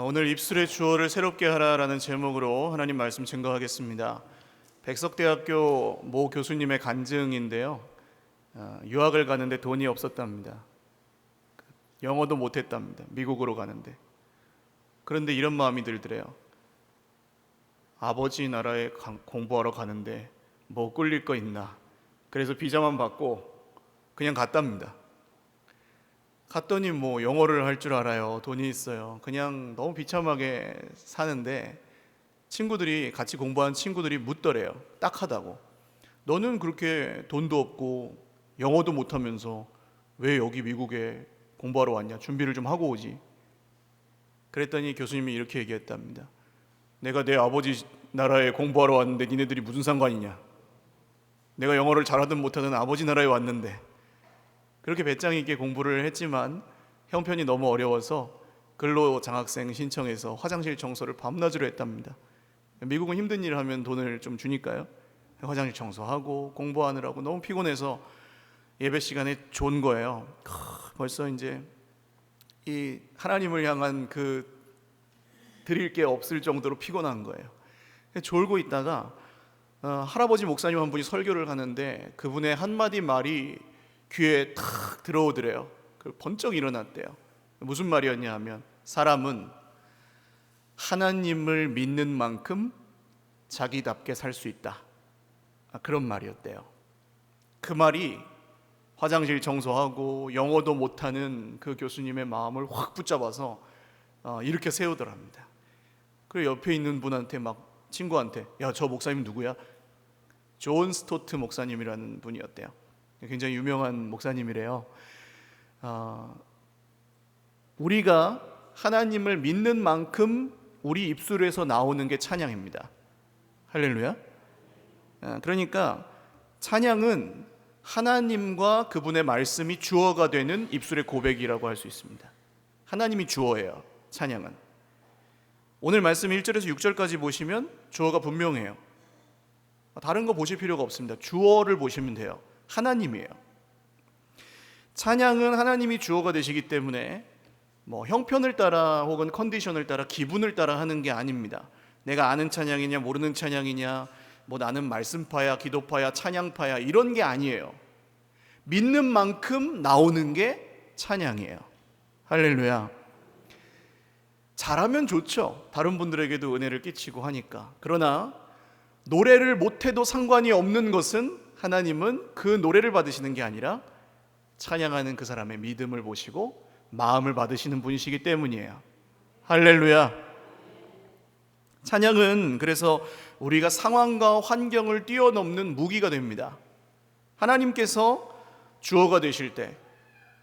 오늘 입술의 주어를 새롭게 하라라는 제목으로 하나님 말씀 증거하겠습니다. 백석대학교 모 교수님의 간증인데요. 유학을 가는데 돈이 없었답니다. 영어도 못했답니다. 미국으로 가는데. 그런데 이런 마음이 들더래요. 아버지 나라에 공부하러 가는데 뭐 꿀릴 거 있나. 그래서 비자만 받고 그냥 갔답니다. 갔더니 뭐 영어를 할 줄 알아요. 돈이 있어요. 그냥 너무 비참하게 사는데 친구들이, 같이 공부한 친구들이 묻더래요. 딱하다고. 너는 그렇게 돈도 없고 영어도 못하면서 왜 여기 미국에 공부하러 왔냐? 준비를 좀 하고 오지. 그랬더니 교수님이 이렇게 얘기했답니다. 내가 내 아버지 나라에 공부하러 왔는데 니네들이 무슨 상관이냐? 내가 영어를 잘하든 못하든 아버지 나라에 왔는데. 그렇게 배짱 있게 공부를 했지만 형편이 너무 어려워서 근로장학생 신청해서 화장실 청소를 밤낮으로 했답니다. 미국은 힘든 일을 하면 돈을 좀 주니까요. 화장실 청소하고 공부하느라고 너무 피곤해서 예배 시간에 존 거예요. 벌써 이제 이 하나님을 향한 그 드릴 게 없을 정도로 피곤한 거예요. 졸고 있다가 할아버지 목사님 한 분이 설교를 하는데 그분의 한마디 말이 귀에 탁 들어오더래요. 번쩍 일어났대요. 무슨 말이었냐 하면 사람은 하나님을 믿는 만큼 자기답게 살 수 있다. 그런 말이었대요. 그 말이 화장실 청소하고 영어도 못하는 그 교수님의 마음을 확 붙잡아서 이렇게 세우더랍니다. 그리고 옆에 있는 분한테 막 친구한테 야, 저 목사님 누구야? 존 스토트 목사님이라는 분이었대요. 굉장히 유명한 목사님이래요. 우리가 하나님을 믿는 만큼 우리 입술에서 나오는 게 찬양입니다. 할렐루야. 그러니까 찬양은 하나님과 그분의 말씀이 주어가 되는 입술의 고백이라고 할 수 있습니다. 하나님이 주어예요. 찬양은. 오늘 말씀 1절에서 6절까지 보시면 주어가 분명해요. 다른 거 보실 필요가 없습니다. 주어를 보시면 돼요. 하나님이에요. 찬양은 하나님이 주어가 되시기 때문에 뭐 형편을 따라 혹은 컨디션을 따라 기분을 따라 하는 게 아닙니다. 내가 아는 찬양이냐 모르는 찬양이냐 뭐 나는 말씀파야 기도파야 찬양파야 이런 게 아니에요. 믿는 만큼 나오는 게 찬양이에요. 할렐루야. 잘하면 좋죠. 다른 분들에게도 은혜를 끼치고 하니까. 그러나 노래를 못해도 상관이 없는 것은 하나님은 그 노래를 받으시는 게 아니라 찬양하는 그 사람의 믿음을 보시고 마음을 받으시는 분이시기 때문이에요. 할렐루야. 찬양은 그래서 우리가 상황과 환경을 뛰어넘는 무기가 됩니다. 하나님께서 주어가 되실 때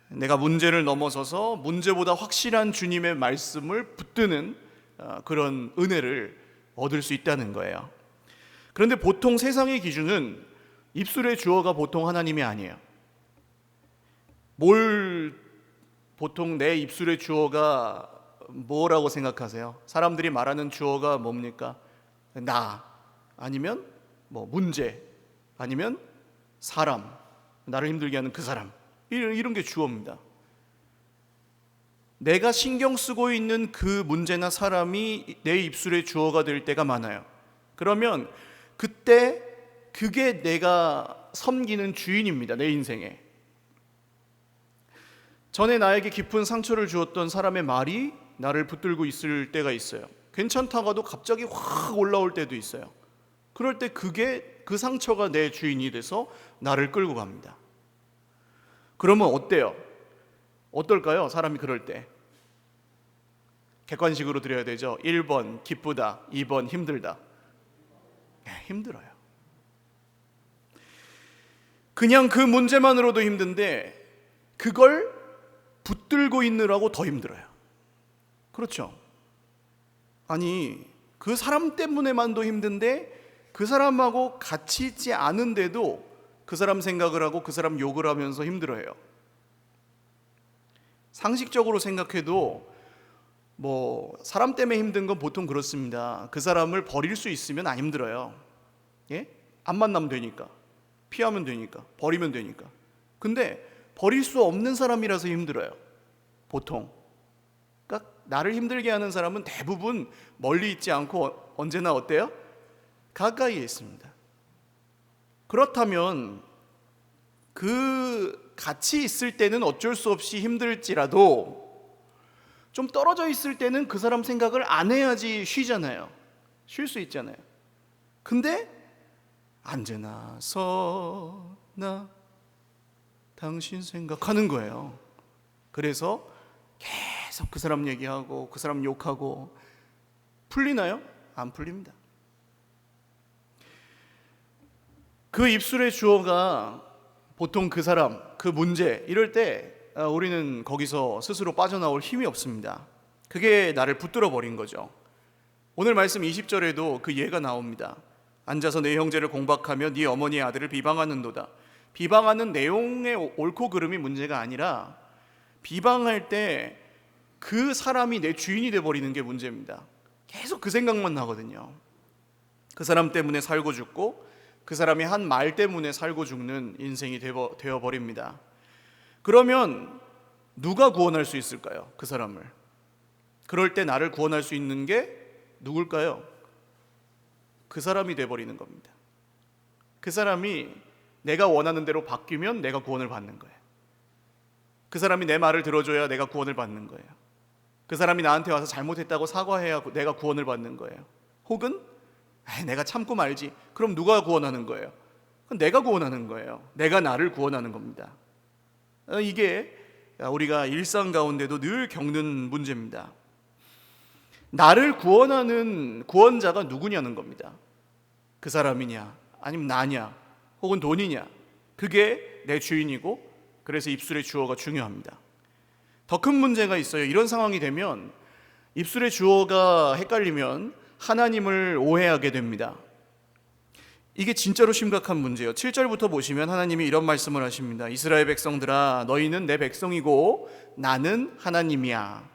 내가 문제를 넘어서서 문제보다 확실한 주님의 말씀을 붙드는 그런 은혜를 얻을 수 있다는 거예요. 그런데 보통 세상의 기준은 입술의 주어가 보통 하나님이 아니에요. 뭘 보통 내 입술의 주어가 뭐라고 생각하세요? 사람들이 말하는 주어가 뭡니까? 나, 아니면 뭐 문제, 아니면 사람, 나를 힘들게 하는 그 사람, 이런 게 주어입니다. 내가 신경 쓰고 있는 그 문제나 사람이 내 입술의 주어가 될 때가 많아요. 그러면 그때 그게 내가 섬기는 주인입니다. 내 인생에. 전에 나에게 깊은 상처를 주었던 사람의 말이 나를 붙들고 있을 때가 있어요. 괜찮다가도 갑자기 확 올라올 때도 있어요. 그럴 때 그 상처가 내 주인이 돼서 나를 끌고 갑니다. 그러면 어때요? 어떨까요? 사람이 그럴 때 객관식으로 드려야 되죠. 1번 기쁘다, 2번 힘들다. 힘들어요. 그냥 그 문제만으로도 힘든데 그걸 붙들고 있느라고 더 힘들어요. 그렇죠? 아니 그 사람 때문에만도 힘든데 그 사람하고 같이 있지 않은데도 그 사람 생각을 하고 그 사람 욕을 하면서 힘들어해요. 상식적으로 생각해도 뭐 사람 때문에 힘든 건 보통 그렇습니다. 그 사람을 버릴 수 있으면 안 힘들어요. 예? 안 만나면 되니까. 피하면 되니까, 버리면 되니까. 근데 버릴 수 없는 사람이라서 힘들어요. 보통. 그러니까 나를 힘들게 하는 사람은 대부분 멀리 있지 않고 언제나 어때요? 가까이에 있습니다. 그렇다면 그 같이 있을 때는 어쩔 수 없이 힘들지라도 좀 떨어져 있을 때는 그 사람 생각을 안 해야지 쉬잖아요. 쉴 수 있잖아요. 근데 언제나 서나 당신 생각하는 거예요. 그래서 계속 그 사람 얘기하고 그 사람 욕하고 풀리나요? 안 풀립니다. 그 입술의 주어가 보통 그 사람, 그 문제 이럴 때 우리는 거기서 스스로 빠져나올 힘이 없습니다. 그게 나를 붙들어 버린 거죠. 오늘 말씀 20절에도 그 예가 나옵니다. 앉아서 내 형제를 공박하며 네 어머니의 아들을 비방하는도다. 비방하는 내용의 옳고 그름이 문제가 아니라 비방할 때 그 사람이 내 주인이 되어버리는 게 문제입니다. 계속 그 생각만 나거든요. 그 사람 때문에 살고 죽고 그 사람이 한 말 때문에 살고 죽는 인생이 되어버립니다. 그러면 누가 구원할 수 있을까요? 그 사람을. 그럴 때 나를 구원할 수 있는 게 누굴까요? 그 사람이 돼버리는 겁니다. 그 사람이 내가 원하는 대로 바뀌면 내가 구원을 받는 거예요. 그 사람이 내 말을 들어줘야 내가 구원을 받는 거예요. 그 사람이 나한테 와서 잘못했다고 사과해야 내가 구원을 받는 거예요. 혹은 내가 참고 말지. 그럼 누가 구원하는 거예요? 그건 내가 구원하는 거예요. 내가 나를 구원하는 겁니다. 이게 우리가 일상 가운데도 늘 겪는 문제입니다. 나를 구원하는 구원자가 누구냐는 겁니다. 그 사람이냐 아니면 나냐 혹은 돈이냐, 그게 내 주인이고 그래서 입술의 주어가 중요합니다. 더 큰 문제가 있어요. 이런 상황이 되면 입술의 주어가 헷갈리면 하나님을 오해하게 됩니다. 이게 진짜로 심각한 문제예요. 7절부터 보시면 하나님이 이런 말씀을 하십니다. 이스라엘 백성들아, 너희는 내 백성이고 나는 하나님이야.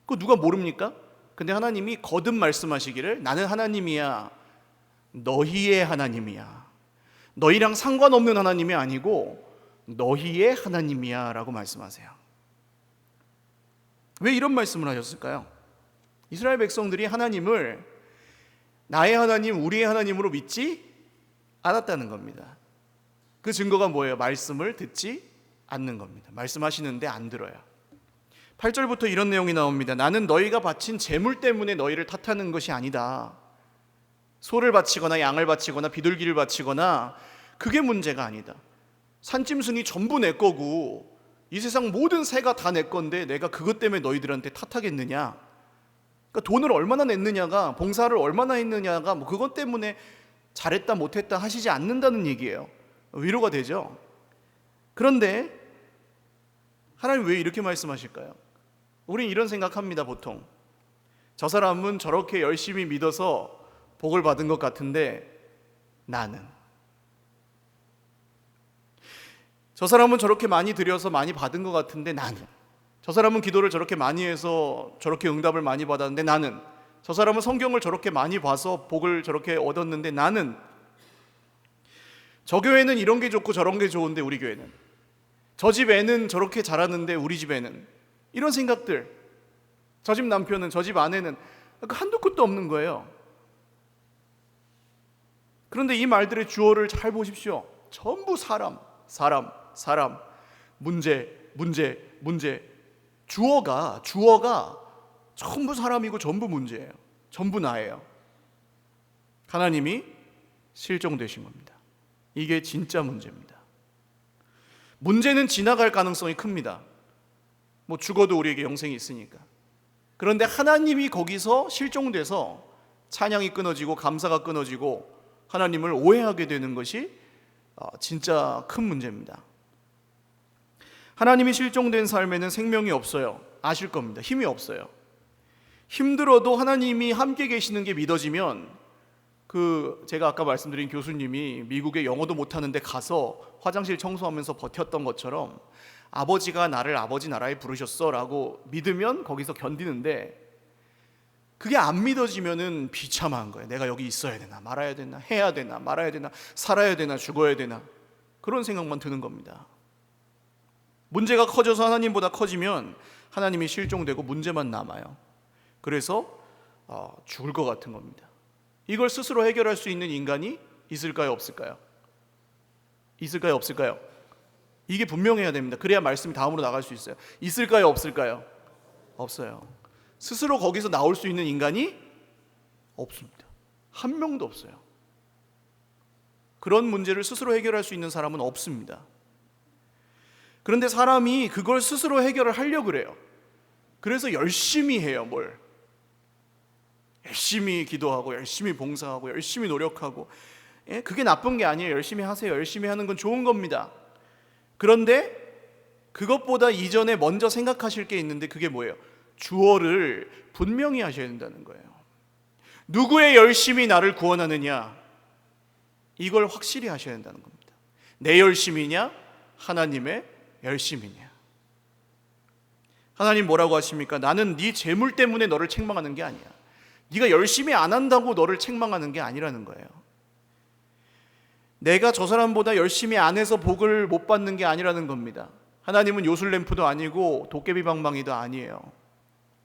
그거 누가 모릅니까? 근데 하나님이 거듭 말씀하시기를 나는 하나님이야. 너희의 하나님이야. 너희랑 상관없는 하나님이 아니고 너희의 하나님이야 라고 말씀하세요. 왜 이런 말씀을 하셨을까요? 이스라엘 백성들이 하나님을 나의 하나님, 우리의 하나님으로 믿지 않았다는 겁니다. 그 증거가 뭐예요? 말씀을 듣지 않는 겁니다. 말씀하시는데 안 들어요. 8절부터 이런 내용이 나옵니다. 나는 너희가 바친 제물 때문에 너희를 탓하는 것이 아니다. 소를 바치거나 양을 바치거나 비둘기를 바치거나 그게 문제가 아니다. 산짐승이 전부 내 거고 이 세상 모든 새가 다 내 건데 내가 그것 때문에 너희들한테 탓하겠느냐? 그러니까 돈을 얼마나 냈느냐가, 봉사를 얼마나 했느냐가 뭐 그것 때문에 잘했다 못했다 하시지 않는다는 얘기예요. 위로가 되죠. 그런데 하나님 왜 이렇게 말씀하실까요? 우린 이런 생각합니다. 보통 저 사람은 저렇게 열심히 믿어서 복을 받은 것 같은데 나는, 저 사람은 저렇게 많이 드려서 많이 받은 것 같은데 나는, 저 사람은 기도를 저렇게 많이 해서 저렇게 응답을 많이 받았는데 나는, 저 사람은 성경을 저렇게 많이 봐서 복을 저렇게 얻었는데 나는, 저 교회는 이런 게 좋고 저런 게 좋은데 우리 교회는, 저 집 애는 저렇게 잘하는데 우리 집 애는, 이런 생각들, 저 집 남편은, 저 집 아내는 한도 끝도 없는 거예요. 그런데 이 말들의 주어를 잘 보십시오. 전부 사람, 문제. 주어가 전부 사람이고 전부 문제예요. 전부 나예요. 하나님이 실종되신 겁니다. 이게 진짜 문제입니다. 문제는 지나갈 가능성이 큽니다. 뭐 죽어도 우리에게 영생이 있으니까. 그런데 하나님이 거기서 실종돼서 찬양이 끊어지고 감사가 끊어지고 하나님을 오해하게 되는 것이 진짜 큰 문제입니다. 하나님이 실종된 삶에는 생명이 없어요. 아실 겁니다. 힘이 없어요. 힘들어도 하나님이 함께 계시는 게 믿어지면, 제가 아까 말씀드린 교수님이 미국에 영어도 못하는데 가서 화장실 청소하면서 버텼던 것처럼 아버지가 나를 아버지 나라에 부르셨어 라고 믿으면 거기서 견디는데, 그게 안 믿어지면은 비참한 거예요. 내가 여기 있어야 되나 말아야 되나, 해야 되나 말아야 되나, 살아야 되나 죽어야 되나, 그런 생각만 드는 겁니다. 문제가 커져서 하나님보다 커지면 하나님이 실종되고 문제만 남아요. 그래서 죽을 것 같은 겁니다. 이걸 스스로 해결할 수 있는 인간이 있을까요, 없을까요? 있을까요, 없을까요? 이게 분명해야 됩니다. 그래야 말씀이 다음으로 나갈 수 있어요. 있을까요, 없을까요? 없어요. 스스로 거기서 나올 수 있는 인간이 없습니다. 한 명도 없어요. 그런 문제를 스스로 해결할 수 있는 사람은 없습니다. 그런데 사람이 그걸 스스로 해결을 하려고 그래요. 그래서 열심히 해요. 뭘? 열심히 기도하고 열심히 봉사하고 열심히 노력하고. 그게 나쁜 게 아니에요. 열심히 하세요. 열심히 하는 건 좋은 겁니다. 그런데 그것보다 이전에 먼저 생각하실 게 있는데 그게 뭐예요? 주어를 분명히 하셔야 된다는 거예요. 누구의 열심이 나를 구원하느냐? 이걸 확실히 하셔야 된다는 겁니다. 내 열심이냐? 하나님의 열심이냐? 하나님 뭐라고 하십니까? 나는 네 재물 때문에 너를 책망하는 게 아니야. 네가 열심히 안 한다고 너를 책망하는 게 아니라는 거예요. 내가 저 사람보다 열심히 안 해서 복을 못 받는 게 아니라는 겁니다. 하나님은 요술램프도 아니고 도깨비방망이도 아니에요.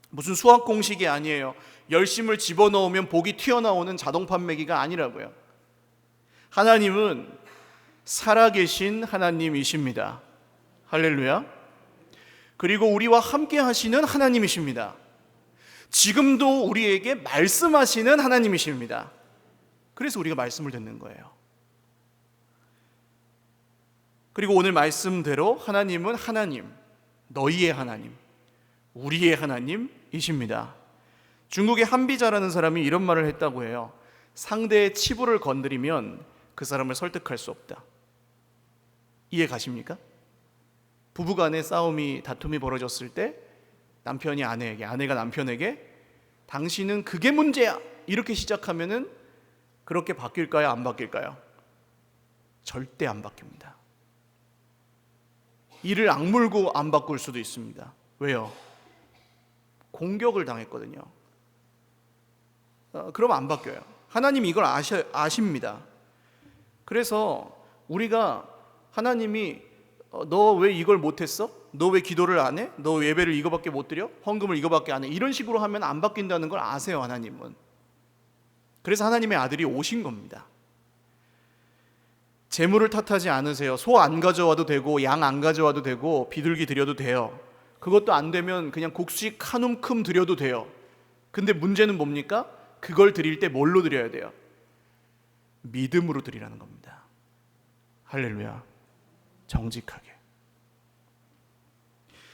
무슨 수학 공식이 아니에요. 열심을 집어넣으면 복이 튀어나오는 자동 판매기가 아니라고요. 하나님은 살아계신 하나님이십니다. 할렐루야. 그리고 우리와 함께 하시는 하나님이십니다. 지금도 우리에게 말씀하시는 하나님이십니다. 그래서 우리가 말씀을 듣는 거예요. 그리고 오늘 말씀대로 하나님은 하나님, 너희의 하나님, 우리의 하나님이십니다. 중국의 한비자라는 사람이 이런 말을 했다고 해요. 상대의 치부를 건드리면 그 사람을 설득할 수 없다. 이해 가십니까? 부부간의 다툼이 벌어졌을 때 남편이 아내에게, 아내가 남편에게 당신은 그게 문제야 이렇게 시작하면은 그렇게 바뀔까요? 안 바뀔까요? 절대 안 바뀝니다. 이를 악물고 안 바꿀 수도 있습니다. 왜요? 공격을 당했거든요. 그러면 안 바뀌어요. 하나님이 이걸 아십니다. 그래서 우리가 하나님이 너 왜 이걸 못했어? 너 왜 기도를 안 해? 너 예배를 이거밖에 못 드려? 헌금을 이거밖에 안 해? 이런 식으로 하면 안 바뀐다는 걸 아세요, 하나님은. 그래서 하나님의 아들이 오신 겁니다. 재물을 탓하지 않으세요. 소 안 가져와도 되고 양 안 가져와도 되고 비둘기 드려도 돼요. 그것도 안 되면 그냥 곡식 한 움큼 드려도 돼요. 근데 문제는 뭡니까? 그걸 드릴 때 뭘로 드려야 돼요? 믿음으로 드리라는 겁니다. 할렐루야. 정직하게.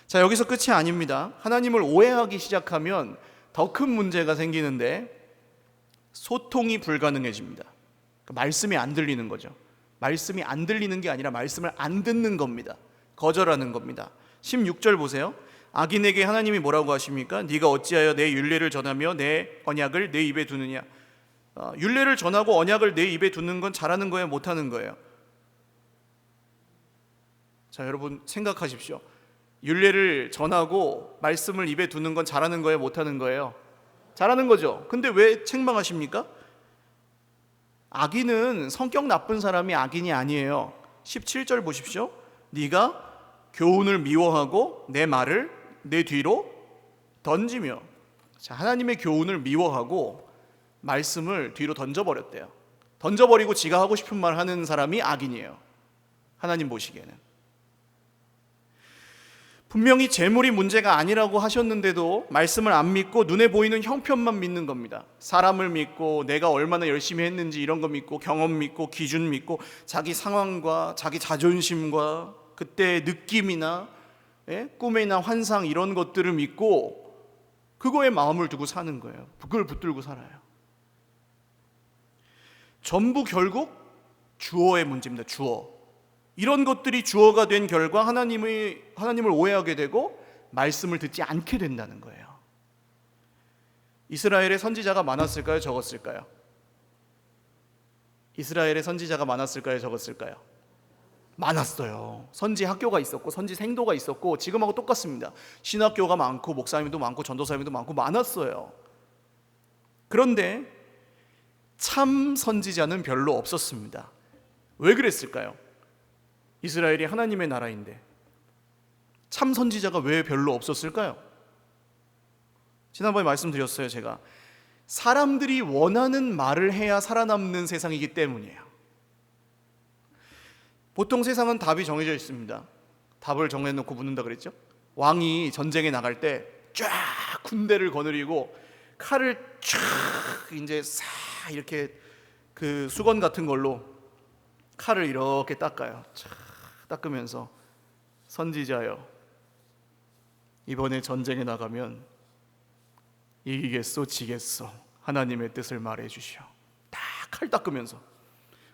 자, 여기서 끝이 아닙니다. 하나님을 오해하기 시작하면 더 큰 문제가 생기는데 소통이 불가능해집니다. 말씀이 안 들리는 거죠. 말씀이 안 들리는 게 아니라 말씀을 안 듣는 겁니다. 거절하는 겁니다. 16절 보세요. 악인에게 하나님이 뭐라고 하십니까? 네가 어찌하여 내 율례를 전하며 내 언약을 내 입에 두느냐. 율례를 전하고 언약을 내 입에 두는 건 잘하는 거예요, 못하는 거예요? 자, 여러분 생각하십시오. 율례를 전하고 말씀을 입에 두는 건 잘하는 거예요, 못하는 거예요? 잘하는 거죠. 근데 왜 책망하십니까? 악인은 성격 나쁜 사람이 악인이 아니에요. 17절 보십시오. 네가 교훈을 미워하고 내 말을 내 뒤로 던지며. 자, 하나님의 교훈을 미워하고 말씀을 뒤로 던져버렸대요. 던져버리고 지가 하고 싶은 말 하는 사람이 악인이에요. 하나님 보시기에는. 분명히 재물이 문제가 아니라고 하셨는데도 말씀을 안 믿고 눈에 보이는 형편만 믿는 겁니다. 사람을 믿고 내가 얼마나 열심히 했는지 이런 거 믿고 경험 믿고 기준 믿고 자기 상황과 자기 자존심과 그때의 느낌이나 꿈이나 환상 이런 것들을 믿고 그거에 마음을 두고 사는 거예요. 그걸 붙들고 살아요. 전부 결국 주어의 문제입니다. 주어. 이런 것들이 주어가 된 결과 하나님을 오해하게 되고 말씀을 듣지 않게 된다는 거예요. 이스라엘의 선지자가 많았을까요? 적었을까요? 이스라엘의 선지자가 많았을까요? 적었을까요? 많았어요. 선지 학교가 있었고 선지 생도가 있었고 지금하고 똑같습니다. 신학교가 많고 목사님도 많고 전도사님도 많고 많았어요. 그런데 참 선지자는 별로 없었습니다. 왜 그랬을까요? 이스라엘이 하나님의 나라인데 참 선지자가 왜 별로 없었을까요? 지난번에 말씀드렸어요. 제가 사람들이 원하는 말을 해야 살아남는 세상이기 때문이에요. 보통 세상은 답이 정해져 있습니다. 답을 정해놓고 묻는다 그랬죠? 왕이 전쟁에 나갈 때 쫙 군대를 거느리고 칼을 쫙 이제 싹 이렇게 그 수건 같은 걸로 칼을 이렇게 닦아요. 쫙 닦으면서 선지자여, 이번에 전쟁에 나가면 이기겠소 지겠소 하나님의 뜻을 말해 주시오. 딱 칼 닦으면서.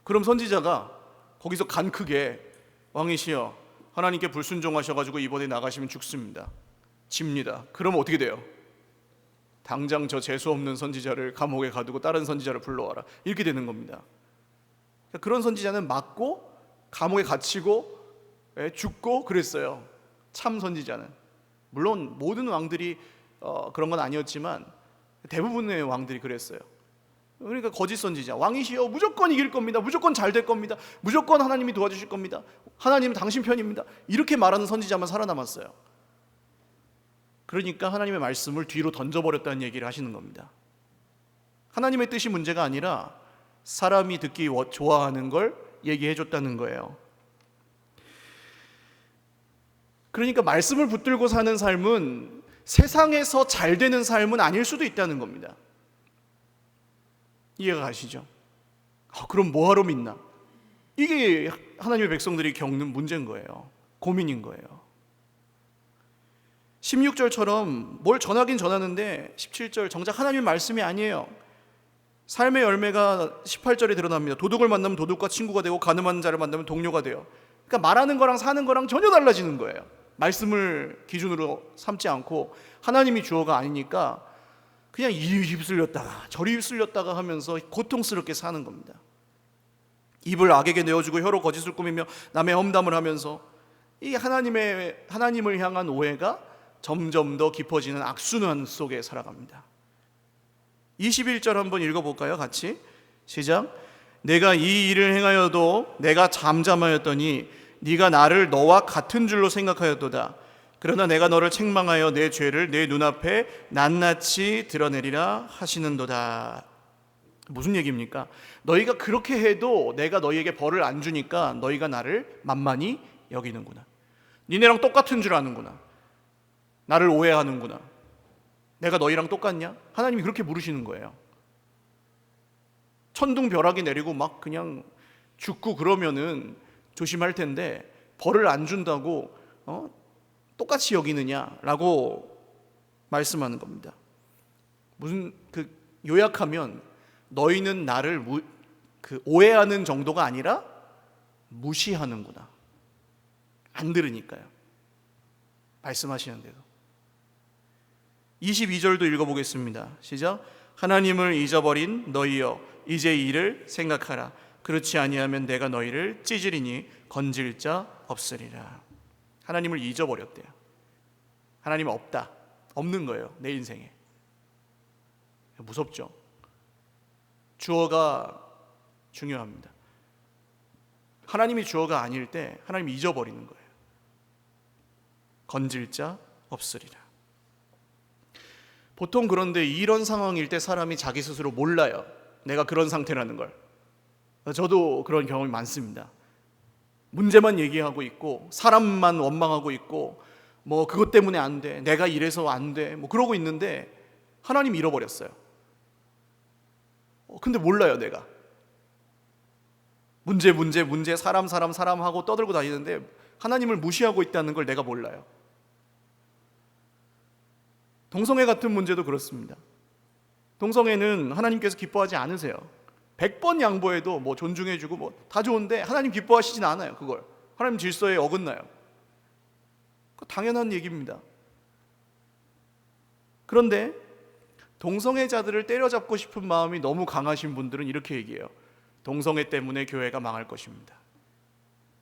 그럼 선지자가 거기서 간 크게 왕이시여 하나님께 불순종하셔가지고 이번에 나가시면 죽습니다. 집니다. 그럼 어떻게 돼요? 당장 저 재수 없는 선지자를 감옥에 가두고 다른 선지자를 불러와라. 이렇게 되는 겁니다. 그런 선지자는 맞고 감옥에 갇히고 죽고 그랬어요. 참 선지자는. 물론 모든 왕들이 그런 건 아니었지만 대부분의 왕들이 그랬어요. 그러니까 거짓 선지자, 왕이시여 무조건 이길 겁니다. 무조건 잘 될 겁니다. 무조건 하나님이 도와주실 겁니다. 하나님은 당신 편입니다. 이렇게 말하는 선지자만 살아남았어요. 그러니까 하나님의 말씀을 뒤로 던져버렸다는 얘기를 하시는 겁니다. 하나님의 뜻이 문제가 아니라 사람이 듣기 좋아하는 걸 얘기해 줬다는 거예요. 그러니까 말씀을 붙들고 사는 삶은 세상에서 잘 되는 삶은 아닐 수도 있다는 겁니다. 이해가 가시죠? 그럼 뭐하러 믿나? 이게 하나님의 백성들이 겪는 문제인 거예요. 고민인 거예요. 16절처럼 뭘 전하긴 전하는데 17절 정작 하나님의 말씀이 아니에요. 삶의 열매가 18절에 드러납니다. 도둑을 만나면 도둑과 친구가 되고 가늠한 자를 만나면 동료가 돼요. 그러니까 말하는 거랑 사는 거랑 전혀 달라지는 거예요. 말씀을 기준으로 삼지 않고 하나님이 주어가 아니니까 그냥 이리 휩쓸렸다가 저리 휩쓸렸다가 하면서 고통스럽게 사는 겁니다. 입을 악에게 내어주고 혀로 거짓을 꾸미며 남의 험담을 하면서 이 하나님을 향한 오해가 점점 더 깊어지는 악순환 속에 살아갑니다. 21절 한번 읽어볼까요? 같이 시작. 내가 이 일을 행하여도 내가 잠잠하였더니 네가 나를 너와 같은 줄로 생각하였도다. 그러나 내가 너를 책망하여 내 죄를 내 눈앞에 낱낱이 드러내리라 하시는도다. 무슨 얘기입니까? 너희가 그렇게 해도 내가 너희에게 벌을 안 주니까 너희가 나를 만만히 여기는구나. 니네랑 똑같은 줄 아는구나. 나를 오해하는구나. 내가 너희랑 똑같냐? 하나님이 그렇게 물으시는 거예요. 천둥벼락이 내리고 막 그냥 죽고 그러면은 조심할 텐데 벌을 안 준다고 똑같이 여기느냐라고 말씀하는 겁니다. 무슨 요약하면 너희는 나를 오해하는 정도가 아니라 무시하는구나. 안 들으니까요. 말씀하시는데도. 22절도 읽어보겠습니다. 시작. 하나님을 잊어버린 너희여 이제 이를 생각하라. 그렇지 아니하면 내가 너희를 찢으리니 건질 자 없으리라. 하나님을 잊어버렸대요. 하나님 없다. 없는 거예요. 내 인생에. 무섭죠. 주어가 중요합니다. 하나님이 주어가 아닐 때 하나님 잊어버리는 거예요. 건질 자 없으리라. 보통 그런데 이런 상황일 때 사람이 자기 스스로 몰라요. 내가 그런 상태라는 걸. 저도 그런 경험이 많습니다. 문제만 얘기하고 있고 사람만 원망하고 있고 뭐 그것 때문에 안 돼. 내가 이래서 안 돼. 뭐 그러고 있는데 하나님 잃어버렸어요. 근데 몰라요, 내가. 문제 사람 하고 떠들고 다니는데 하나님을 무시하고 있다는 걸 내가 몰라요. 동성애 같은 문제도 그렇습니다. 동성애는 하나님께서 기뻐하지 않으세요. 100번 양보해도 뭐 존중해주고 뭐 다 좋은데 하나님 기뻐하시진 않아요. 그걸 하나님 질서에 어긋나요. 당연한 얘기입니다. 그런데 동성애자들을 때려잡고 싶은 마음이 너무 강하신 분들은 이렇게 얘기해요. 동성애 때문에 교회가 망할 것입니다.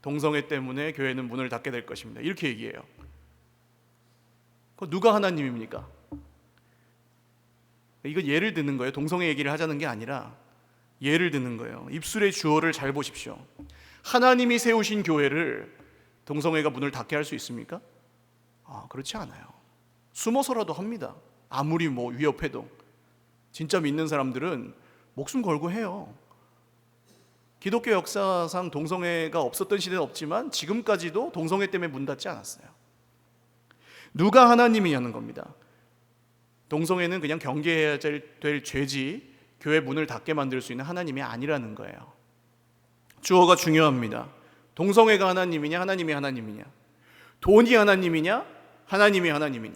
동성애 때문에 교회는 문을 닫게 될 것입니다. 이렇게 얘기해요. 누가 하나님입니까? 이건 예를 드는 거예요. 동성애 얘기를 하자는 게 아니라 예를 드는 거예요. 입술의 주어를 잘 보십시오. 하나님이 세우신 교회를 동성애가 문을 닫게 할 수 있습니까? 그렇지 않아요. 숨어서라도 합니다. 아무리 위협해도. 진짜 믿는 사람들은 목숨 걸고 해요. 기독교 역사상 동성애가 없었던 시대는 없지만 지금까지도 동성애 때문에 문 닫지 않았어요. 누가 하나님이냐는 겁니다. 동성애는 그냥 경계해야 될 죄지 교회 문을 닫게 만들 수 있는 하나님이 아니라는 거예요. 주어가 중요합니다. 동성애가 하나님이냐, 하나님이 하나님이냐? 돈이 하나님이냐, 하나님이 하나님이냐?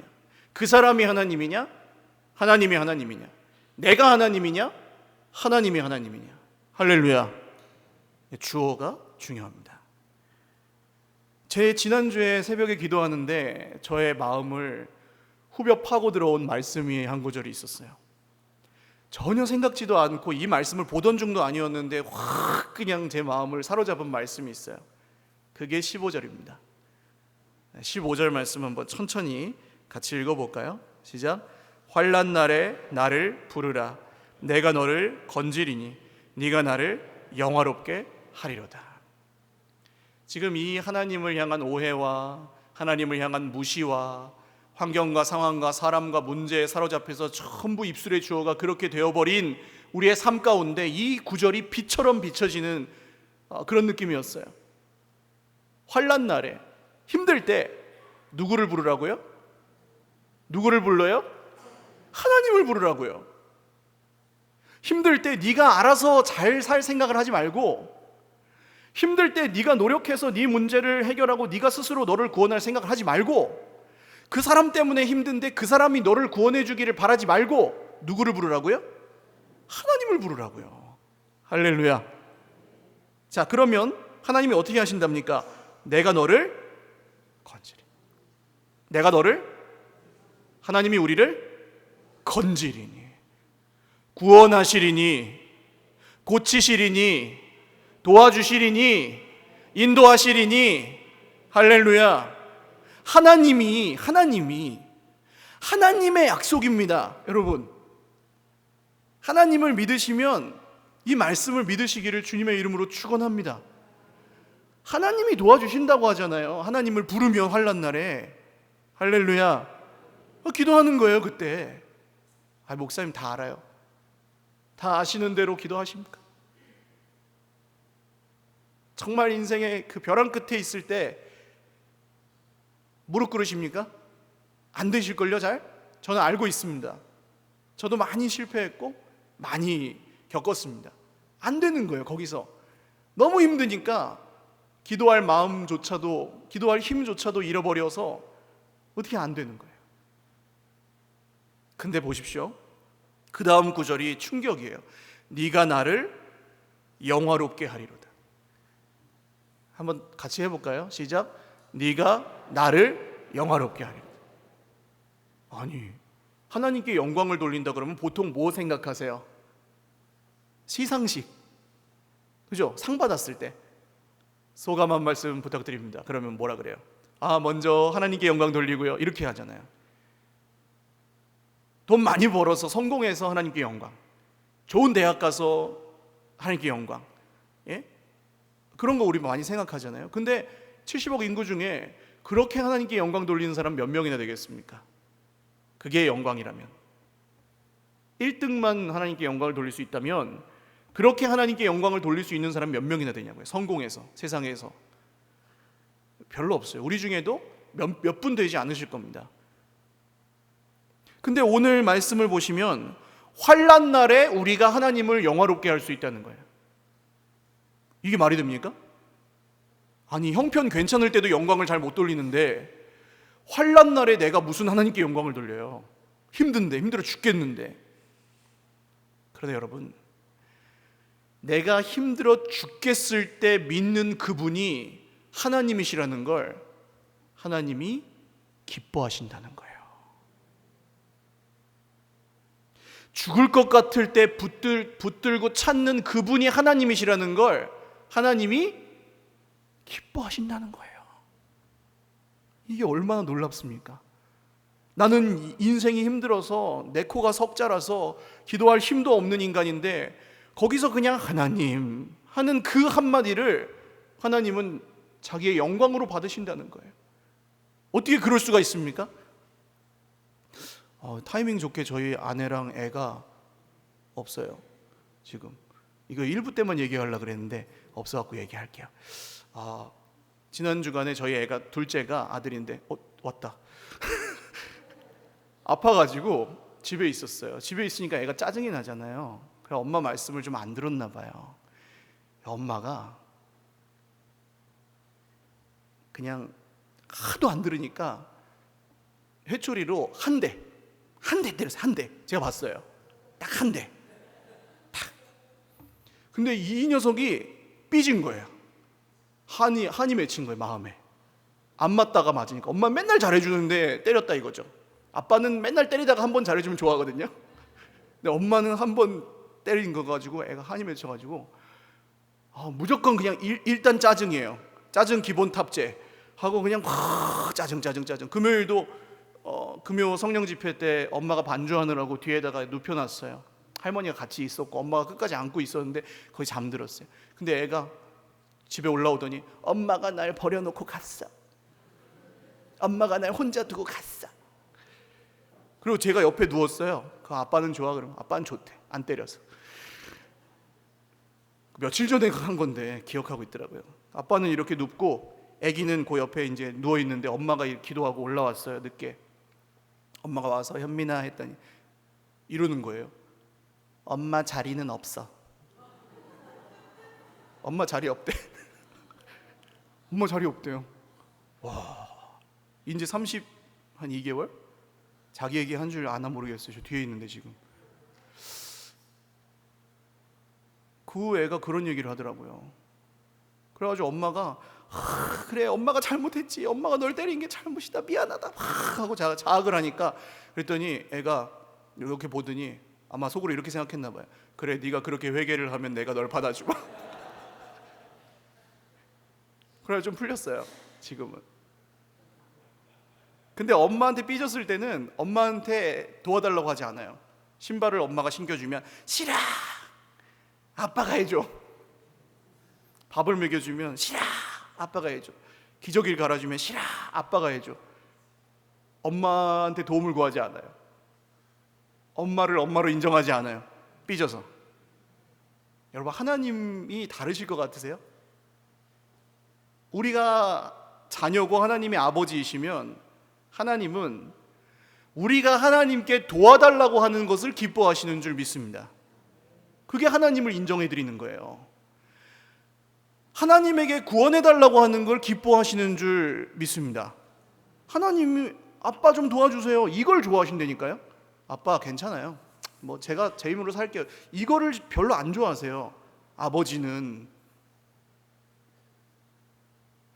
그 사람이 하나님이냐, 하나님이 하나님이냐? 내가 하나님이냐, 하나님이 하나님이냐? 할렐루야. 주어가 중요합니다. 제 지난주에 새벽에 기도하는데 저의 마음을 후벼 파고 들어온 말씀이 한 구절이 있었어요. 전혀 생각지도 않고 이 말씀을 보던 중도 아니었는데 확 그냥 제 마음을 사로잡은 말씀이 있어요. 그게 15절입니다. 15절 말씀 한번 천천히 같이 읽어볼까요? 시작. 환난 날에 나를 부르라. 내가 너를 건지리니 네가 나를 영화롭게 하리로다. 지금 이 하나님을 향한 오해와 하나님을 향한 무시와 환경과 상황과 사람과 문제에 사로잡혀서 전부 입술의 주어가 그렇게 되어버린 우리의 삶 가운데 이 구절이 빛처럼 비춰지는 그런 느낌이었어요. 환난 날에, 힘들 때 누구를 부르라고요? 누구를 불러요? 하나님을 부르라고요. 힘들 때 네가 알아서 잘 살 생각을 하지 말고, 힘들 때 네가 노력해서 네 문제를 해결하고 네가 스스로 너를 구원할 생각을 하지 말고, 그 사람 때문에 힘든데 그 사람이 너를 구원해 주기를 바라지 말고 누구를 부르라고요? 하나님을 부르라고요. 할렐루야. 자, 그러면 하나님이 어떻게 하신답니까? 내가 너를 건지리. 내가 너를, 하나님이 우리를 건지리니, 구원하시리니, 고치시리니, 도와주시리니, 인도하시리니. 할렐루야. 하나님이 하나님의 약속입니다. 여러분, 하나님을 믿으시면 이 말씀을 믿으시기를 주님의 이름으로 축원합니다. 하나님이 도와주신다고 하잖아요. 하나님을 부르면 환난 날에. 할렐루야. 기도하는 거예요. 그때 목사님 다 알아요. 다 아시는 대로 기도하십니까? 정말 인생의 그 벼랑 끝에 있을 때 무릎 꿇으십니까? 안 되실걸요, 잘? 저는 알고 있습니다. 저도 많이 실패했고 많이 겪었습니다. 안 되는 거예요. 거기서 너무 힘드니까 기도할 마음조차도, 기도할 힘조차도 잃어버려서 어떻게 안 되는 거예요. 근데 보십시오, 그 다음 구절이 충격이에요. 네가 나를 영화롭게 하리로다. 한번 같이 해볼까요? 시작. 네가 나를 영화롭게 하리로다. 아니, 하나님께 영광을 돌린다 그러면 보통 뭐 생각하세요? 시상식, 그죠? 상 받았을 때 소감 한 말씀 부탁드립니다. 그러면 뭐라 그래요? 먼저 하나님께 영광 돌리고요, 이렇게 하잖아요. 돈 많이 벌어서 성공해서 하나님께 영광, 좋은 대학 가서 하나님께 영광, 예? 그런 거 우리 많이 생각하잖아요. 근데 70억 인구 중에 그렇게 하나님께 영광 돌리는 사람 몇 명이나 되겠습니까? 그게 영광이라면, 1등만 하나님께 영광을 돌릴 수 있다면 그렇게 하나님께 영광을 돌릴 수 있는 사람 몇 명이나 되냐고요. 성공해서, 세상에서. 별로 없어요. 우리 중에도 몇 분 되지 않으실 겁니다. 근데 오늘 말씀을 보시면 환난 날에 우리가 하나님을 영화롭게 할 수 있다는 거예요. 이게 말이 됩니까? 아니, 형편 괜찮을 때도 영광을 잘 못 돌리는데 환난 날에 내가 무슨 하나님께 영광을 돌려요? 힘들어 죽겠는데. 그런데 여러분, 내가 힘들어 죽겠을 때 믿는 그분이 하나님이시라는 걸 하나님이 기뻐하신다는 거예요. 죽을 것 같을 때 붙들고 찾는 그분이 하나님이시라는 걸 하나님이 기뻐하신다는 거예요. 이게 얼마나 놀랍습니까? 나는 인생이 힘들어서 내 코가 석자라서 기도할 힘도 없는 인간인데 거기서 그냥 하나님 하는 그 한마디를 하나님은 자기의 영광으로 받으신다는 거예요. 어떻게 그럴 수가 있습니까? 타이밍 좋게 저희 아내랑 애가 없어요. 지금 이거 1부 때만 얘기하려고 그랬는데 없어갖고 얘기할게요. 지난 주간에 저희 애가 둘째가 아들인데 왔다. 아파가지고 집에 있었어요. 집에 있으니까 애가 짜증이 나잖아요. 그래 엄마 말씀을 좀 안 들었나 봐요. 엄마가 그냥 하도 안 들으니까 회초리로 한 대 때렸어요. 한 대. 제가 봤어요. 딱 한 대. 딱. 근데 이 녀석이 삐진 거예요. 한이 맺힌 거예요, 마음에. 안 맞다가 맞으니까. 엄마 맨날 잘해주는데 때렸다 이거죠. 아빠는 맨날 때리다가 한 번 잘해주면 좋아하거든요. 근데 엄마는 한 번 때린 거 가지고 애가 한이 맺혀가지고 무조건 그냥 일단 짜증이에요. 짜증 기본 탑재 하고 그냥 짜증. 금요일도 금요 성령 집회 때 엄마가 반주하느라고 뒤에다가 눕혀놨어요. 할머니가 같이 있었고 엄마가 끝까지 안고 있었는데 거의 잠들었어요. 근데 애가 집에 올라오더니 엄마가 날 버려놓고 갔어. 엄마가 날 혼자 두고 갔어. 그리고 제가 옆에 누웠어요. 그 아빠는 좋아? 그러면 아빠는 좋대. 안 때려서. 며칠 전에 한 건데 기억하고 있더라고요. 아빠는 이렇게 눕고 아기는 그 옆에 이제 누워 있는데 엄마가 기도하고 올라왔어요. 늦게. 엄마가 와서 현민아 했더니 이러는 거예요. 엄마 자리는 없어. 엄마 자리 없대. 엄마 자리 없대요. 와, 이제 한 2개월? 자기 얘기 한 줄 아나 모르겠어요. 저 뒤에 있는데 지금. 그 애가 그런 얘기를 하더라고요. 그래가지고 엄마가 그래 엄마가 잘못했지. 엄마가 널 때린 게 잘못이다. 미안하다. 하고 자학을 하니까 그랬더니 애가 이렇게 보더니 아마 속으로 이렇게 생각했나 봐요. 그래 네가 그렇게 회개를 하면 내가 널 받아주마. 그래 좀 풀렸어요 지금은. 근데 엄마한테 삐졌을 때는 엄마한테 도와달라고 하지 않아요. 신발을 엄마가 신겨주면 싫어 아빠가 해줘. 밥을 먹여주면 싫어 아빠가 해줘. 기저귀를 갈아주면 싫어 아빠가 해줘. 엄마한테 도움을 구하지 않아요. 엄마를 엄마로 인정하지 않아요. 삐져서. 여러분 하나님이 다르실 것 같으세요? 우리가 자녀고 하나님이 아버지이시면 하나님은 우리가 하나님께 도와달라고 하는 것을 기뻐하시는 줄 믿습니다. 그게 하나님을 인정해 드리는 거예요. 하나님에게 구원해달라고 하는 걸 기뻐하시는 줄 믿습니다. 하나님이 아빠 좀 도와주세요 이걸 좋아하신다니까요. 아빠 괜찮아요. 뭐 제가 제 힘으로 살게요. 이거를 별로 안 좋아하세요. 아버지는.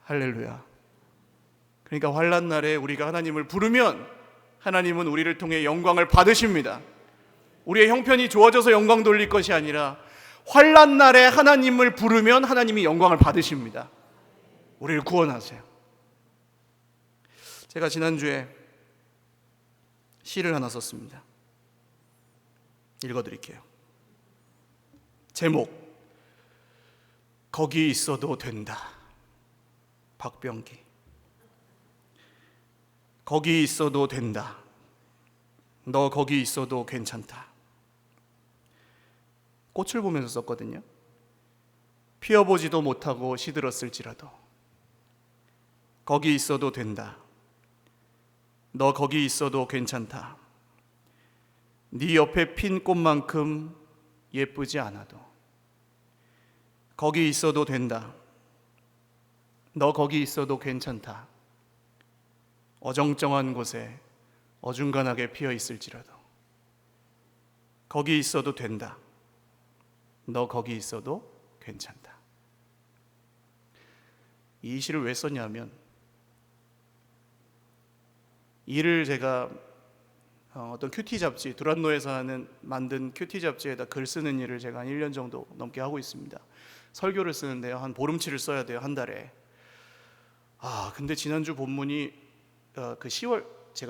할렐루야. 그러니까 환난 날에 우리가 하나님을 부르면 하나님은 우리를 통해 영광을 받으십니다. 우리의 형편이 좋아져서 영광 돌릴 것이 아니라 환난 날에 하나님을 부르면 하나님이 영광을 받으십니다. 우리를 구원하세요. 제가 지난주에 시를 하나 썼습니다. 읽어드릴게요. 제목 거기 있어도 된다. 박병기. 거기 있어도 된다. 너 거기 있어도 괜찮다. 꽃을 보면서 썼거든요. 피어보지도 못하고 시들었을지라도 거기 있어도 된다. 너 거기 있어도 괜찮다. 네 옆에 핀 꽃만큼 예쁘지 않아도 거기 있어도 된다. 너 거기 있어도 괜찮다. 어정쩡한 곳에 어중간하게 피어 있을지라도 거기 있어도 된다. 너 거기 있어도 괜찮다. 이 시를 왜 썼냐면 이를 제가 어떤 큐티 잡지, 두란노에서 만든 큐티 잡지에다 글 쓰는 일을 제가 한 1년 정도 넘게 하고 있습니다. 설교를 쓰는데요, 한 보름치를 써야 돼요, 한 달에. 근데 지난주 본문이 제가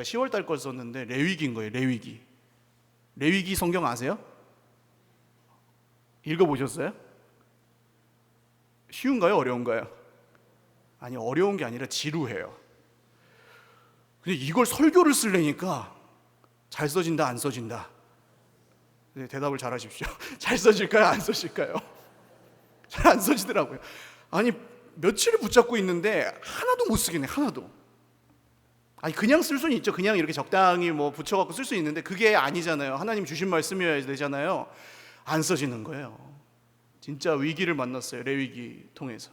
10월 달 걸 썼는데 레위기인 거예요. 레위기 성경 아세요? 읽어보셨어요? 쉬운가요? 어려운가요? 아니, 어려운 게 아니라 지루해요. 근데 이걸 설교를 쓰려니까 잘 써진다 안 써진다. 네, 대답을 잘 하십시오. 잘 써질까요 안 써질까요? 잘 안 써지더라고요. 아니 며칠을 붙잡고 있는데 하나도 못 쓰겠네. 하나도. 아니 그냥 쓸 수는 있죠. 그냥 이렇게 적당히 뭐 붙여갖고 쓸 수 있는데 그게 아니잖아요. 하나님 주신 말씀이어야 되잖아요. 안 써지는 거예요. 진짜 위기를 만났어요. 레위기 통해서.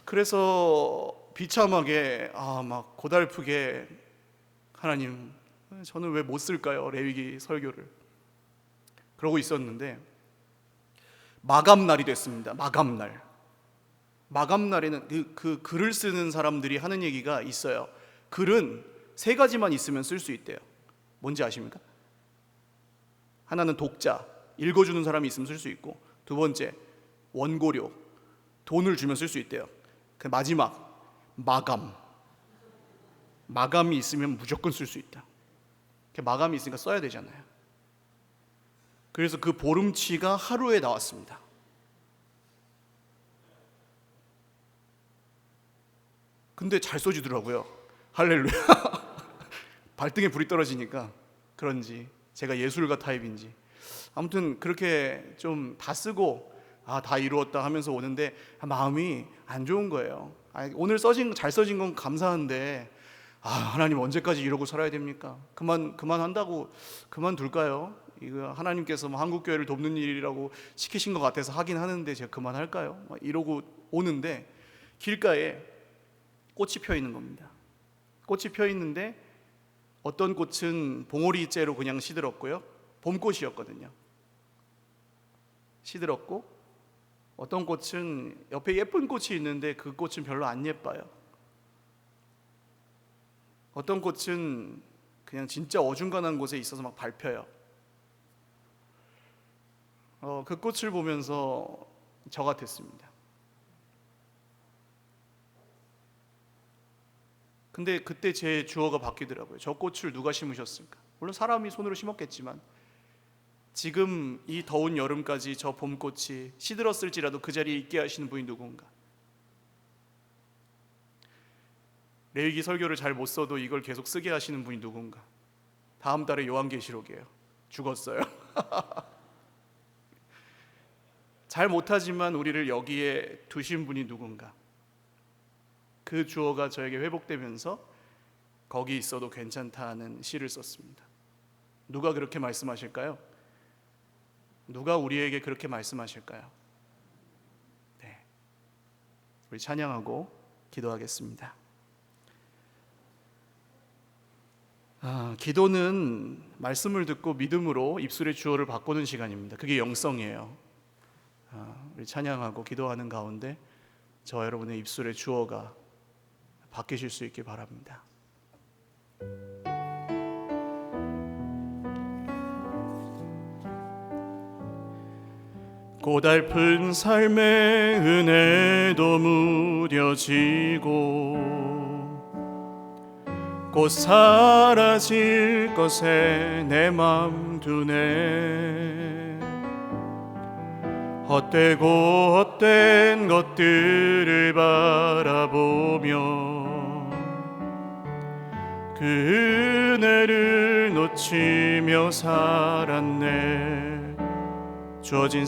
그래서 비참하게 막 고달프게 하나님 저는 왜 못 쓸까요? 레위기 설교를. 그러고 있었는데 마감날이 됐습니다. 마감날에는 그 글을 쓰는 사람들이 하는 얘기가 있어요. 글은 세 가지만 있으면 쓸 수 있대요. 뭔지 아십니까? 하나는 독자, 읽어주는 사람이 있으면 쓸 수 있고, 두 번째 원고료, 돈을 주면 쓸 수 있대요. 그 마지막 마감이 있으면 무조건 쓸 수 있다. 마감이 있으니까 써야 되잖아요. 그래서 그 보름치가 하루에 나왔습니다. 근데 잘 써지더라고요. 할렐루야. 발등에 불이 떨어지니까 그런지 제가 예술가 타입인지 아무튼 그렇게 좀 다 쓰고 다 이루었다 하면서 오는데 마음이 안 좋은 거예요. 오늘 잘 써진 건 감사한데 하나님 언제까지 이러고 살아야 됩니까? 그만한다고 그만둘까요? 이거 하나님께서 한국교회를 돕는 일이라고 시키신 것 같아서 하긴 하는데 제가 그만할까요? 이러고 오는데 길가에 꽃이 펴 있는 겁니다. 꽃이 펴 있는데 어떤 꽃은 봉오리째로 그냥 시들었고요. 봄꽃이었거든요. 시들었고 어떤 꽃은 옆에 예쁜 꽃이 있는데 그 꽃은 별로 안 예뻐요. 어떤 꽃은 그냥 진짜 어중간한 곳에 있어서 막 밟혀요. 그 꽃을 보면서 저 같았습니다. 근데 그때 제 주어가 바뀌더라고요. 저 꽃을 누가 심으셨을까? 물론 사람이 손으로 심었겠지만 지금 이 더운 여름까지 저 봄꽃이 시들었을지라도 그 자리에 있게 하시는 분이 누군가? 레위기 설교를 잘 못 써도 이걸 계속 쓰게 하시는 분이 누군가? 다음 달에 요한계시록이에요. 죽었어요. 잘 못하지만 우리를 여기에 두신 분이 누군가? 그 주어가 저에게 회복되면서 거기 있어도 괜찮다는 시를 썼습니다. 누가 그렇게 말씀하실까요? 누가 우리에게 그렇게 말씀하실까요? 네, 우리 찬양하고 기도하겠습니다. 기도는 말씀을 듣고 믿음으로 입술의 주어를 바꾸는 시간입니다. 그게 영성이에요. 우리 찬양하고 기도하는 가운데 저와 여러분의 입술의 주어가 바뀌실 수 있길 바랍니다. 고달픈 삶의 은혜도 무뎌지고 곧 사라질 것에 내 맘 두네. 헛되고 헛된 것들을 바라보며 그 은혜를 놓치며 살았네. 주어진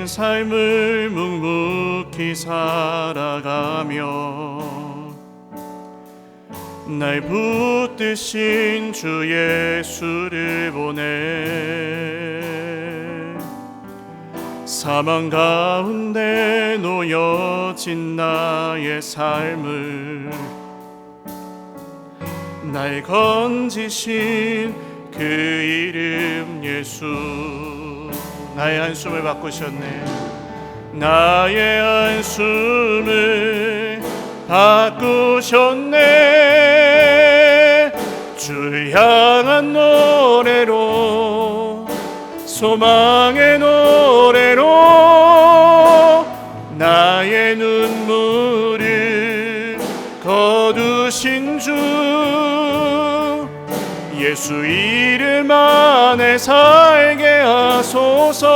삶을 묵묵히 살아가며 날 붙드신 주 예수를 보내. 사망 가운데 놓여진 나의 삶을 날 건지신 그 이름 예수. 나의 한숨을 바꾸셨네. 나의 한숨을 바꾸셨네. 주를 향한 노래로, 소망의 노래로 나의 눈물을 거두신 주 예수 이름 안에 살게 하소서.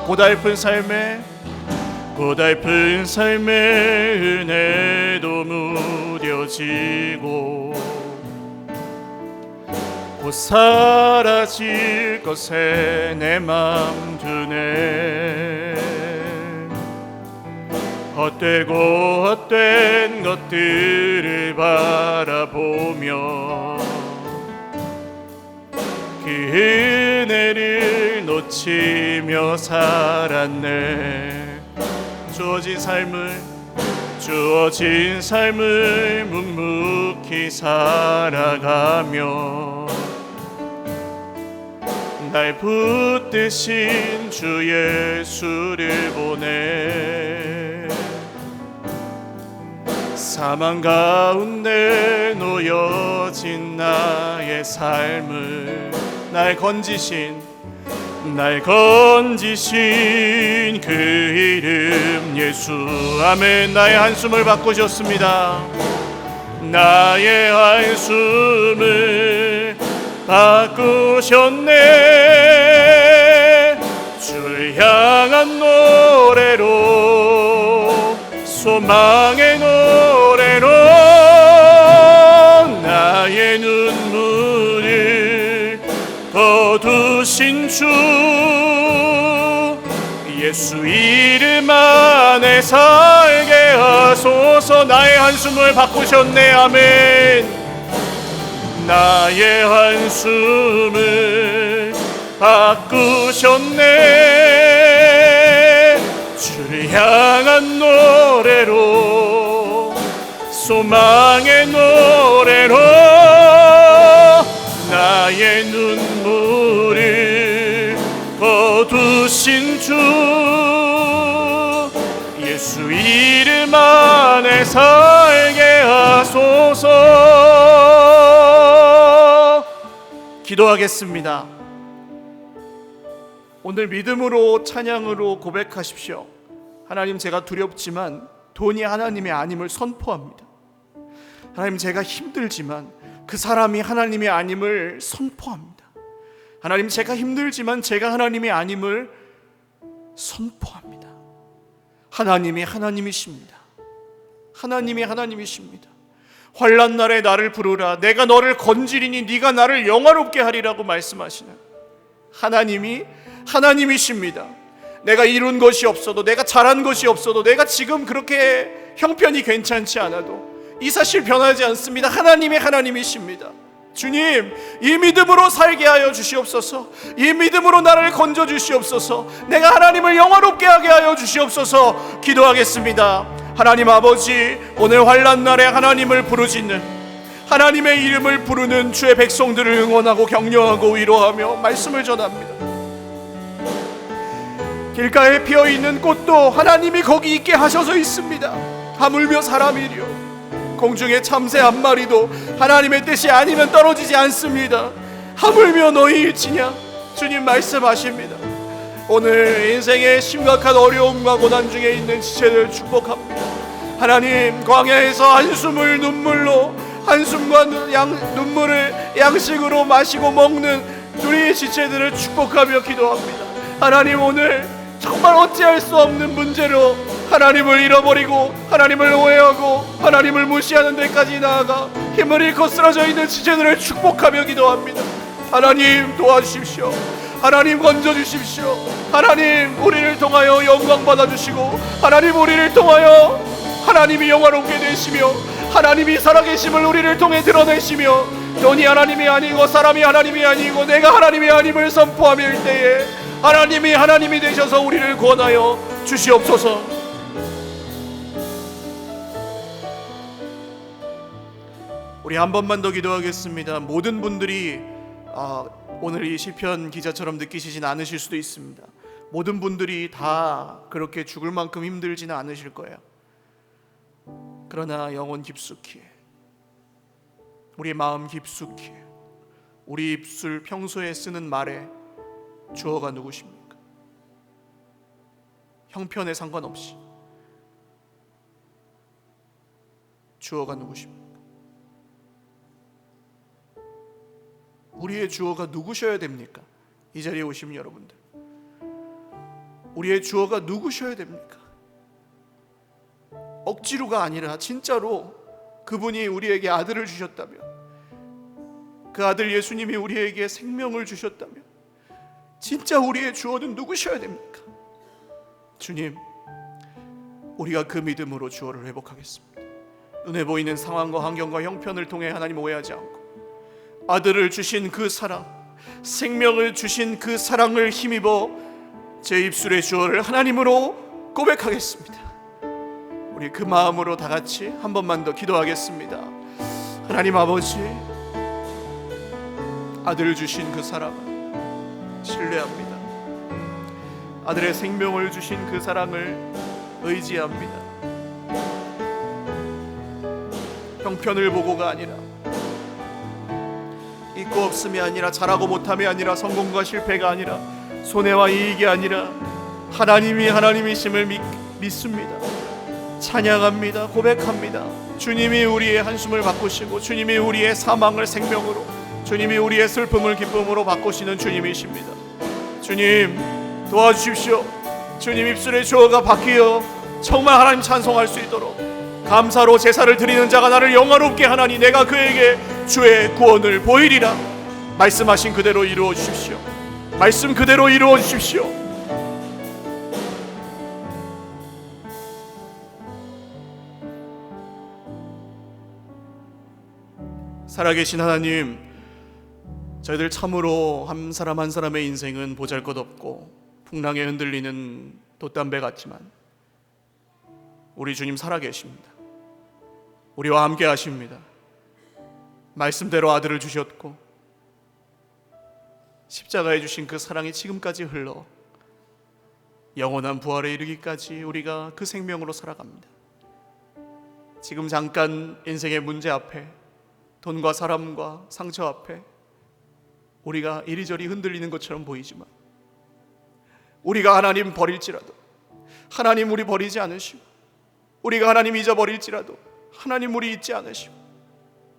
고달픈 삶의 은혜도 지워지고 곧 사라질 것에 내 맘 두네. 헛되고 헛된 것들을 바라보며 그 은혜를 놓치며 살았네. 주어진 삶을 묵묵히 살아가며 날 붙드신 주 예수를 보내. 사망 가운데 놓여진 나의 삶을 날 건지신 그 이름 예수. 아멘. 나의 한숨을 바꾸셨습니다. 나의 한숨을 바꾸셨네. 주를 향한 노래로, 소망의 노래로 나의 눈물을 거두신 주 예수 이름 안에 살게 하소서. 나의 한숨을 바꾸셨네. 아멘. 나의 한숨을 바꾸셨네. 주를 향한 노래로, 소망의 노래로 나의 눈물을 거두신 주 예수 이름 안에 살게 하소서. 기도하겠습니다. 오늘 믿음으로 찬양으로 고백하십시오. 하나님, 제가 두렵지만 돈이 하나님의 아님을 선포합니다. 하나님, 제가 힘들지만 그 사람이 하나님의 아님을 선포합니다. 하나님, 제가 힘들지만 제가 하나님의 아님을 선포합니다. 하나님이 하나님이십니다. 하나님이 하나님이십니다. 환난 날에 나를 부르라. 내가 너를 건지리니 네가 나를 영화롭게 하리라고 말씀하시는 하나님이 하나님이십니다. 내가 이룬 것이 없어도, 내가 잘한 것이 없어도, 내가 지금 그렇게 형편이 괜찮지 않아도 이 사실 변하지 않습니다. 하나님이 하나님이십니다. 주님, 이 믿음으로 살게 하여 주시옵소서. 이 믿음으로 나를 건져 주시옵소서. 내가 하나님을 영화롭게 하게 하여 주시옵소서. 기도하겠습니다. 하나님 아버지, 오늘 환난 날에 하나님을 부르짖는, 하나님의 이름을 부르는 주의 백성들을 응원하고 격려하고 위로하며 말씀을 전합니다. 길가에 피어있는 꽃도 하나님이 거기 있게 하셔서 있습니다. 하물며 사람이리요, 공중의 참새 한 마리도 하나님의 뜻이 아니면 떨어지지 않습니다. 하물며 너희일지냐? 주님 말씀하십니다. 오늘 인생의 심각한 어려움과 고난 중에 있는 지체들 축복합니다. 하나님, 광야에서 한숨을 눈물로, 한숨과 눈물을 양식으로 마시고 먹는 우리의 지체들을 축복하며 기도합니다. 하나님, 오늘 정말 어찌할 수 없는 문제로 하나님을 잃어버리고 하나님을 오해하고 하나님을 무시하는 데까지 나아가 힘을 잃고 쓰러져 있는 지체들을 축복하며 기도합니다. 하나님 도와주십시오. 하나님 건져주십시오. 하나님 우리를 통하여 영광 받아주시고, 하나님 우리를 통하여 하나님이 영화롭게 되시며, 하나님이 살아계심을 우리를 통해 드러내시며, 돈이 하나님이 아니고 사람이 하나님이 아니고 내가 하나님이 아님을 선포하며 일 때에 하나님이 하나님이 되셔서 우리를 구원하여 주시옵소서. 우리 한 번만 더 기도하겠습니다. 모든 분들이 오늘 이 시편 기자처럼 느끼시진 않으실 수도 있습니다. 모든 분들이 다 그렇게 죽을 만큼 힘들지는 않으실 거예요. 그러나 영혼 깊숙이, 우리 마음 깊숙이, 우리 입술 평소에 쓰는 말에 주어가 누구십니까? 형편에 상관없이 주어가 누구십니까? 우리의 주어가 누구셔야 됩니까? 이 자리에 오신 여러분들, 우리의 주어가 누구셔야 됩니까? 억지로가 아니라 진짜로 그분이 우리에게 아들을 주셨다면, 그 아들 예수님이 우리에게 생명을 주셨다면 진짜 우리의 주어는 누구셔야 됩니까? 주님, 우리가 그 믿음으로 주어를 회복하겠습니다. 눈에 보이는 상황과 환경과 형편을 통해 하나님 오해하지 않고 아들을 주신 그 사랑, 생명을 주신 그 사랑을 힘입어 제 입술의 주어를 하나님으로 고백하겠습니다. 우리 그 마음으로 다 같이 한 번만 더 기도하겠습니다. 하나님 아버지, 아들을 주신 그 사랑을 신뢰합니다. 아들의 생명을 주신 그 사랑을 의지합니다. 형편을 보고가 아니라, 있고 없음이 아니라, 잘하고 못함이 아니라, 성공과 실패가 아니라, 손해와 이익이 아니라 하나님이 하나님이심을 믿습니다. 찬양합니다. 고백합니다. 주님이 우리의 한숨을 바꾸시고, 주님이 우리의 사망을 생명으로, 주님이 우리의 슬픔을 기쁨으로 바꾸시는 주님이십니다. 주님 도와주십시오. 주님 입술의 주어가 바뀌어 정말 하나님 찬송할 수 있도록 감사로 제사를 드리는 자가 나를 영화롭게 하나니 내가 그에게 주의 구원을 보이리라. 말씀하신 그대로 이루어 주십시오. 말씀 그대로 이루어 주십시오. 살아계신 하나님, 저희들 참으로 한 사람 한 사람의 인생은 보잘것없고 풍랑에 흔들리는 돛담배 같지만 우리 주님 살아계십니다. 우리와 함께 하십니다. 말씀대로 아들을 주셨고 십자가에 주신 그 사랑이 지금까지 흘러 영원한 부활에 이르기까지 우리가 그 생명으로 살아갑니다. 지금 잠깐 인생의 문제 앞에, 돈과 사람과 상처 앞에 우리가 이리저리 흔들리는 것처럼 보이지만, 우리가 하나님 버릴지라도 하나님 우리 버리지 않으시고, 우리가 하나님 잊어버릴지라도 하나님 우리 잊지 않으시고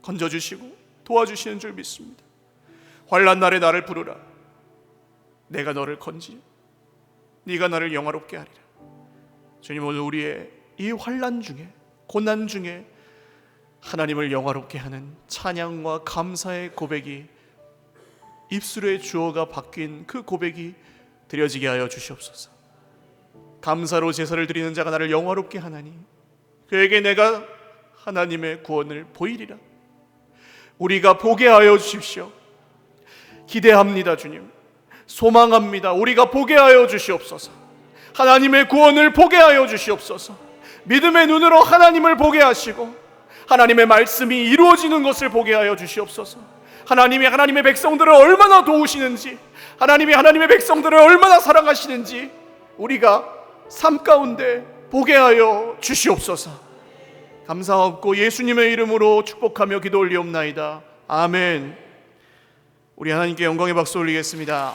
건져주시고 도와주시는 줄 믿습니다. 환난 날에 나를 부르라. 내가 너를 건지려. 네가 나를 영화롭게 하리라. 주님, 오늘 우리의 이 환난 중에, 고난 중에 하나님을 영화롭게 하는 찬양과 감사의 고백이, 입술의 주어가 바뀐 그 고백이 드려지게 하여 주시옵소서. 감사로 제사를 드리는 자가 나를 영화롭게 하나니 그에게 내가 하나님의 구원을 보이리라. 우리가 보게 하여 주십시오. 기대합니다. 주님, 소망합니다. 우리가 보게 하여 주시옵소서. 하나님의 구원을 보게 하여 주시옵소서. 믿음의 눈으로 하나님을 보게 하시고 하나님의 말씀이 이루어지는 것을 보게 하여 주시옵소서. 하나님이 하나님의 백성들을 얼마나 도우시는지, 하나님이 하나님의 백성들을 얼마나 사랑하시는지 우리가 삶 가운데 보게 하여 주시옵소서. 감사하옵고 예수님의 이름으로 축복하며 기도 올리옵나이다. 아멘. 우리 하나님께 영광의 박수 올리겠습니다.